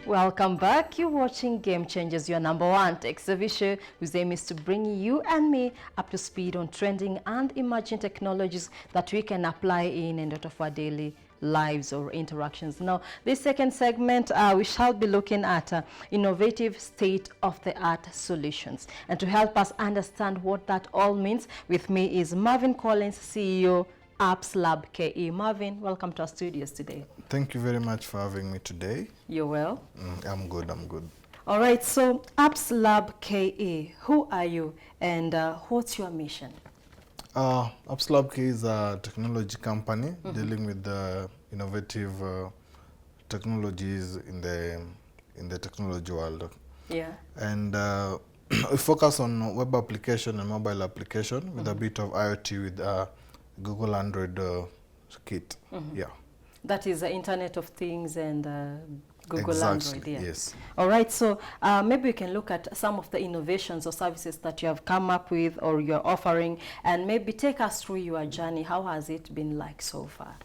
Welcome back. You're watching Game Changers, your #1 tech service show, whose aim is to bring you and me up to speed on trending and emerging technologies that we can apply in and out of our daily lives or interactions. Now, this second segment, we shall be looking at innovative state-of-the-art solutions. And to help us understand what that all means, with me is Marvin Collins, CEO, Apps Lab KE. Marvin, welcome to our studios today. Thank you very much for having me today. You're well? I'm good. All right, so Apps Lab KE, who are you and what's your mission? Apps Lab KE is a technology company dealing with the innovative technologies in the technology world. Yeah. And we focus on web application and mobile application with a bit of IoT with Google Android kit. Yeah. That is the Internet of Things and Google Exactly, Android. Yeah. yes. All right, so maybe we can look at some of the innovations or services that you have come up with or you're offering, and maybe take us through your journey. How has it been like so far?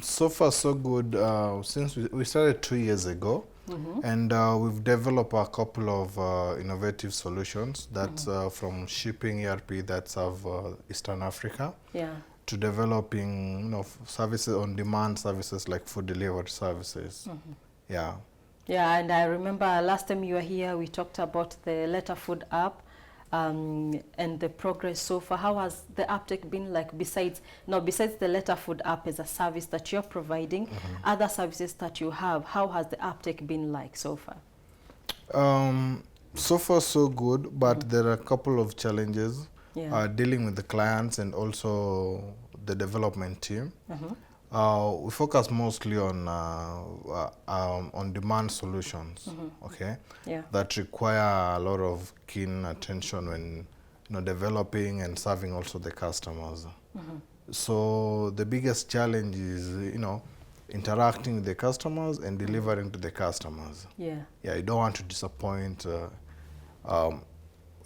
So far, so good. Since we started 2 years ago, and we've developed a couple of innovative solutions that's from shipping ERP that serve Eastern Africa, Yeah. to developing services on demand services like food delivery services. Yeah. Yeah, and I remember last time you were here, we talked about the Letter Food app and the progress so far. How has the uptake been like besides the Letter Food app as a service that you're providing, other services that you have, how has the uptake been like so far? So far, so good, but there are a couple of challenges. Yeah. Dealing with the clients and also the development team. We focus mostly on demand solutions, okay? Yeah. That require a lot of keen attention when developing and serving also the customers. So the biggest challenge is interacting with the customers and delivering to the customers. Yeah. Yeah, you don't want to disappoint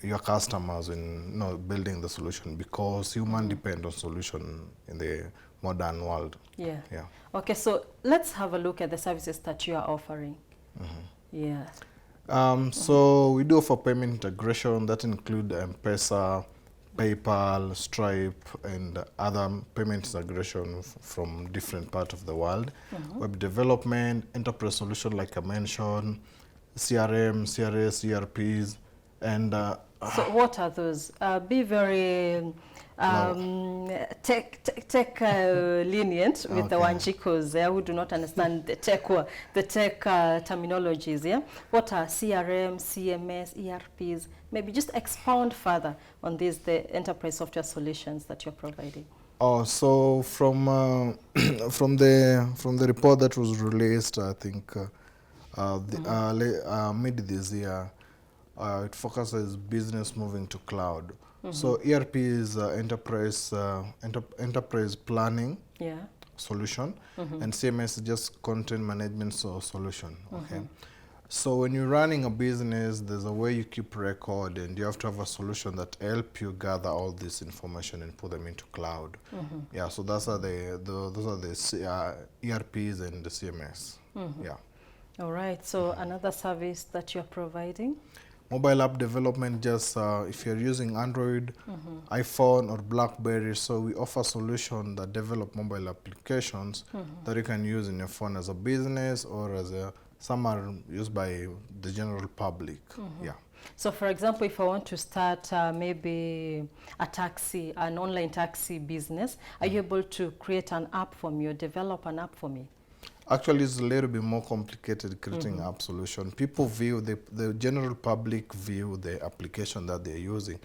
your customers in building the solution, because human depend on solution in the modern world. Yeah. Yeah. Okay, so let's have a look at the services that you are offering. Yeah. So we do offer payment integration that include M-Pesa, PayPal, Stripe, and other payment integration from different parts of the world. Web development, enterprise solution like I mentioned, CRM, CRS, ERPs, and So what are those? Be very tech lenient with the Wanjikos who do not understand the tech terminologies. Yeah, what are CRM, CMS, ERPs? Maybe just expound further on these, the enterprise software solutions that you're providing. So from the report that was released, I think mid this year. It focuses business moving to cloud. So ERP is enterprise planning solution, and CMS is just content management solution. Okay. So when you're running a business, there's a way you keep record, and you have to have a solution that help you gather all this information and put them into cloud. Yeah. So those are the ERPs and the CMS. Yeah. All right. So another service that you're providing? Mobile app development, just if you're using Android, iPhone, or BlackBerry, so we offer solutions that develop mobile applications that you can use in your phone as a business, or as some are used by the general public. Yeah. So for example, if I want to start maybe an online taxi business, are you able to create an app for me or develop an app for me? Actually, it's a little bit more complicated creating app solution. People view, the general public view the application that they're using.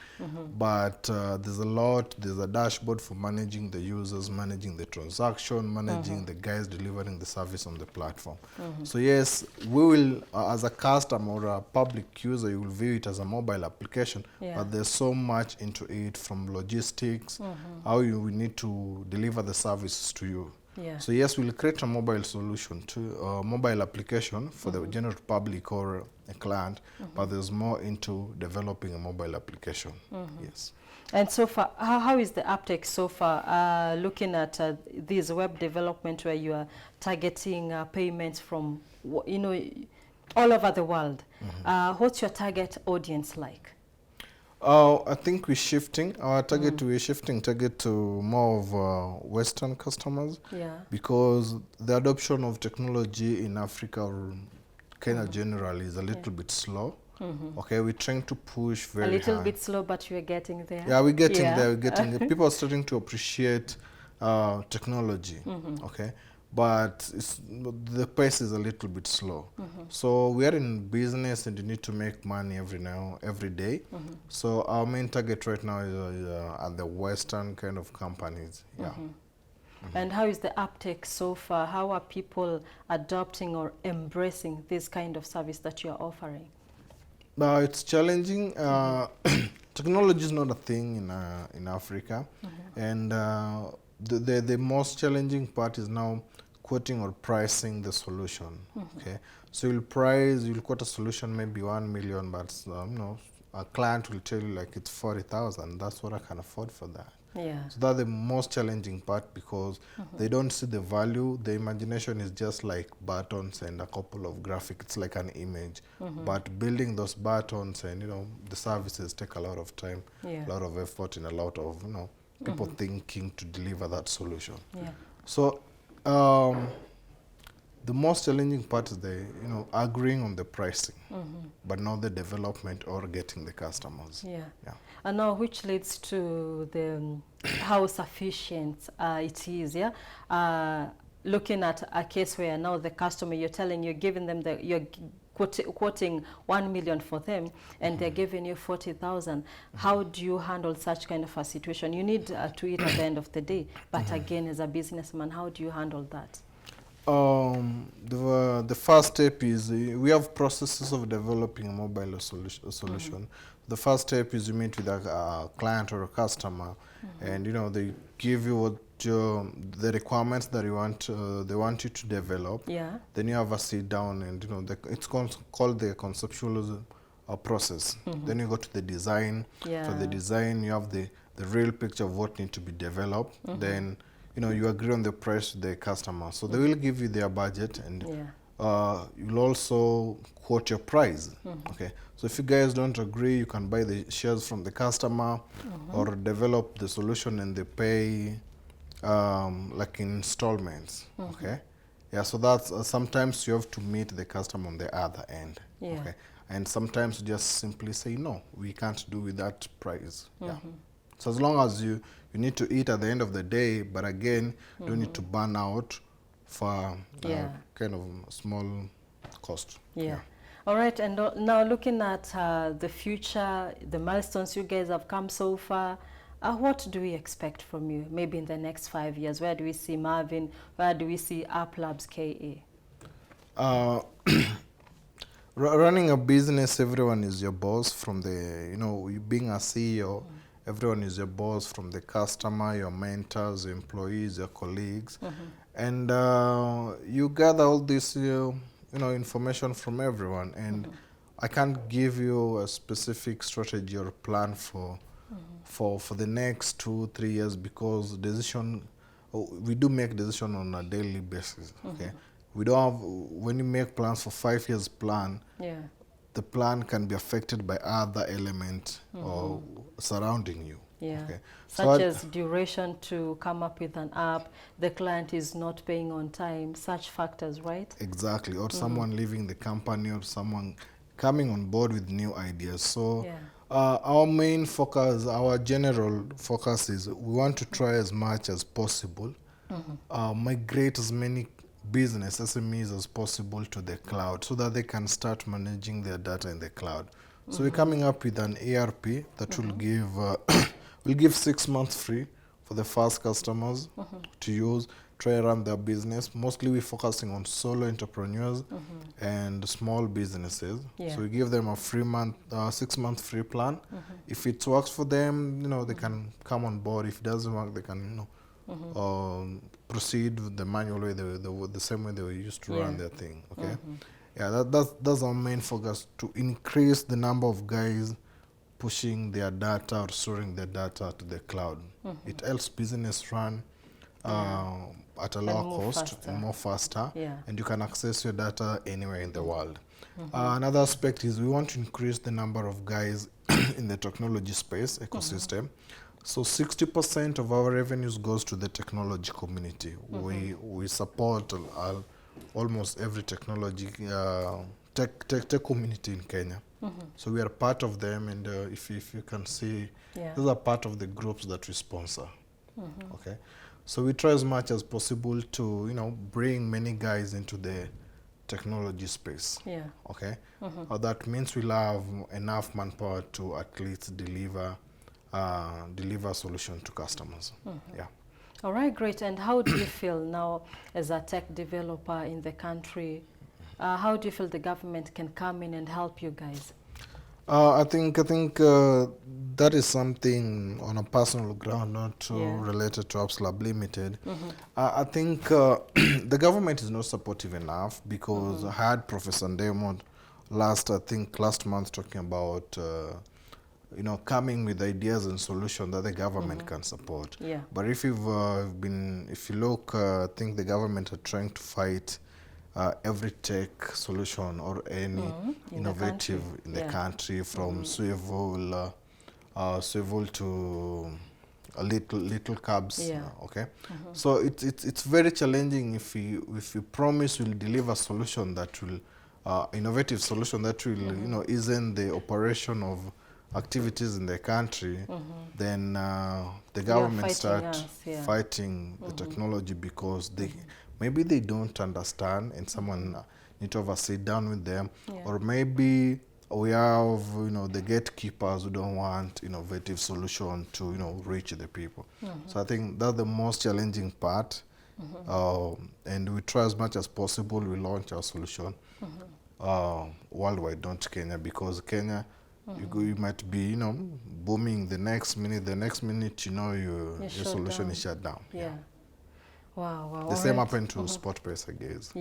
But there's a dashboard for managing the users, managing the transaction, managing the guys delivering the service on the platform. So yes, we will, as a customer or a public user, you will view it as a mobile application, but there's so much into it, from logistics, how you will need to deliver the services to you. Yeah. So yes, we'll create a mobile solution to mobile application for the general public or a client, but there's more into developing a mobile application. Yes. And so far, how is the uptake so far? Looking at this web development where you are targeting payments from, you know, all over the world. What's your target audience like? I think we're shifting our target. We're shifting target to more of Western customers. Yeah. Because the adoption of technology in Africa or Kenya generally is a little bit slow. Okay, we're trying to push very high. A little bit slow, but we're getting there. Yeah, we're getting there. We're getting there. People are starting to appreciate technology. Okay, but the pace is a little bit slow. So we are in business and you need to make money every day. So our main target right now is at the Western kind of companies. Yeah. And how is the uptake so far? How are people adopting or embracing this kind of service that you're offering? It's challenging. Technology is not a thing in Africa, and the most challenging part is now quoting or pricing the solution. Okay, so you'll quote a solution maybe 1 million, but you know, a client will tell you like it's 40,000. That's what I can afford for that. Yeah. So that's the most challenging part because they don't see the value. The imagination is just like buttons and a couple of graphics. It's like an image. But building those buttons and, you know, the services take a lot of time, a lot of effort, and a lot of, you know, people thinking to deliver that solution. Yeah. So the most challenging part is agreeing on the pricing, but not the development or getting the customers. Yeah. Yeah. And now, which leads to the how sufficient it is. Yeah. Looking at a case where now the customer, you're giving them you're quoting 1 million for them, and they're giving you 40,000. How do you handle such kind of a situation? You need to eat at the end of the day, but again, as a businessman, how do you handle that? The first step is we have processes of developing a mobile solution. The first step is you meet with a client or a customer, and they give you what the requirements that they want you to develop. Yeah. Then you have a sit down, and it's called the conceptual process. Then you go to the design. Yeah. For the design, you have the real picture of what needs to be developed. Then you agree on the price to the customer. So they will give you their budget, and you'll also quote your price. Okay. So if you guys don't agree, you can buy the shares from the customer or develop the solution and they pay like in installments. Okay. Yeah. So that's sometimes you have to meet the customer on the other end. Yeah. Okay. And sometimes you just simply say, no, we can't do with that price. Yeah. So as long as you need to eat at the end of the day, but again, you don't need to burn out for kind of small cost. Yeah. All right. And now looking at the future, the milestones you guys have come so far, what do we expect from you maybe in the next 5 years? Where do we see MARVIN? Where do we see App Labs KA? Running a business, everyone is your boss. From the, you being a CEO, everyone is your boss, from the customer, your mentors, your employees, your colleagues. And you gather all this, information from everyone. And I can't give you a specific strategy or plan for the next 2-3 years, because we do make decision on a daily basis. Okay. We don't have, when you make plans for 5 years plan, the plan can be affected by other elements or surrounding you. Yeah. Okay. Such as duration to come up with an app, the client is not paying on time, such factors, right? Exactly. Or someone leaving the company, or someone coming on board with new ideas. So our main focus, our general focus is we want to try as much as possible, migrate as many business SMEs as possible to the cloud, so that they can start managing their data in the cloud. So we're coming up with an ERP that will give will give 6 months free for the first customers to use, try run their business. Mostly we're focusing on solo entrepreneurs and small businesses. So we give them a free 6 month free plan. If it works for them, they can come on board. If it doesn't work, they can proceed with the manual way, the same way they were used to run their thing. Okay, yeah, that's our main focus, to increase the number of guys pushing their data or storing their data to the cloud. It helps business run at a lower cost, more faster, and you can access your data anywhere in the world. Another aspect is we want to increase the number of guys in the technology space ecosystem. So 60% of our revenues goes to the technology community. We support almost every technology tech community in Kenya. So we are part of them, and if you can see, those are part of the groups that we sponsor. Okay, so we try as much as possible to bring many guys into the technology space. Okay, that means we'll have enough manpower to at least deliver solution to customers. Yeah. All right, great. And how do you feel now as a tech developer in the country? How do you feel the government can come in and help you guys? I think that is something on a personal ground, not related to AppsLab Limited. I think the government is not supportive enough, because I had Professor Ndemo last month talking about coming with ideas and solutions that the government can support. But if you look, I think the government are trying to fight every tech solution or any innovative in the country, from swivel to little cabs. Okay, so it's very challenging if we promise we'll deliver a solution that will innovative solution that will ease the operation of activities in the country, then the government start fighting the technology, because maybe they don't understand, and someone need to have a sit down with them, or maybe we have the gatekeepers who don't want innovative solution to reach the people. So I think that's the most challenging part, and we try as much as possible. We launch our solution worldwide, not Kenya, because Kenya, you might be booming the next minute your solution is shut down. Wow. The same happened to Sport Pesa guys.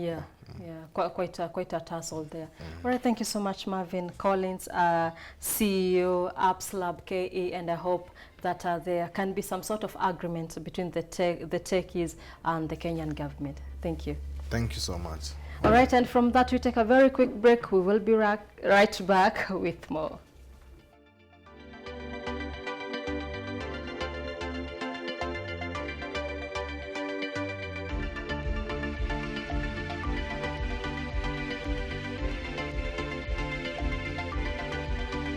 Quite a tussle there. All right, thank you so much, Marvin Collins, CEO AppsLab KE, and I hope that there can be some sort of agreement between the techies and the Kenyan government. Thank you. Thank you so much. All right, and from that we take a very quick break. We will be right back with more.